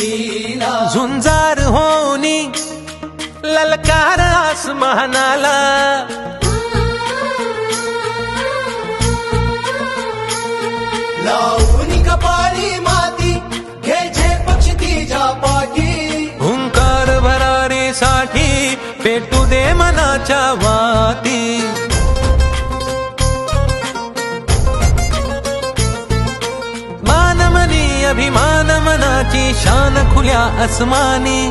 लीला झुंजार होनी ललकार आसमानाला लावून कपाळी माती घ्यायचे पक्षी तिच्या पाठी हुंकार भरारीसाठी पेटू दे मनाच्या वाती मानमनी अभिमान मनाची शान खुल्या आसमानी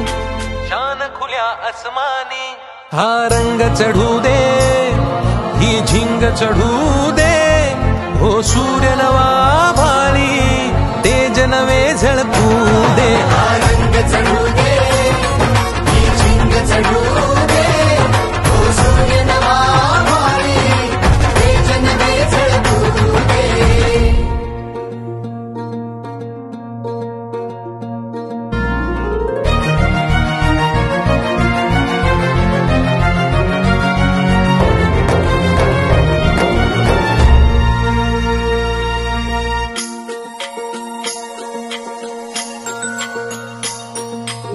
शान खुल्या आसमानी हा रंग चढू दे ही झिंग चढू दे हो सूर्य नवा भारी तेज नवे झळकू दे हा रंग चढू दे ही झिंग चढू दे हो सूर्य नवा भारी तेज नवे झळकू दे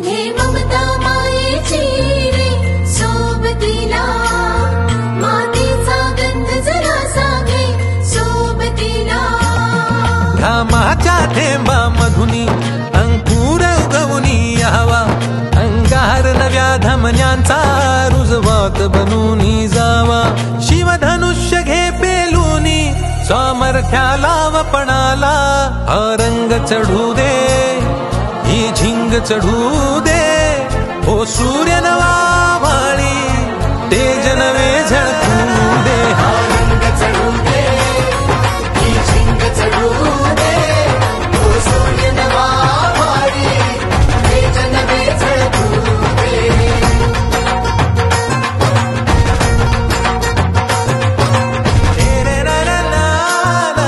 हे ममता मायेची रे सोबतीला मातीचा गंध जरासा घे सोबतीला घामाच्या थेंबा मधुनी अंकुर उगवूनी यावा अंगार नव्या धमन्यांचा रुजवात बनूनी जावा शिवधनुष्य घे पेलूनी सामर्थ्याला वपणाला हा रंग चढू दे ही झिंग चढू दे हो सूर्य नवा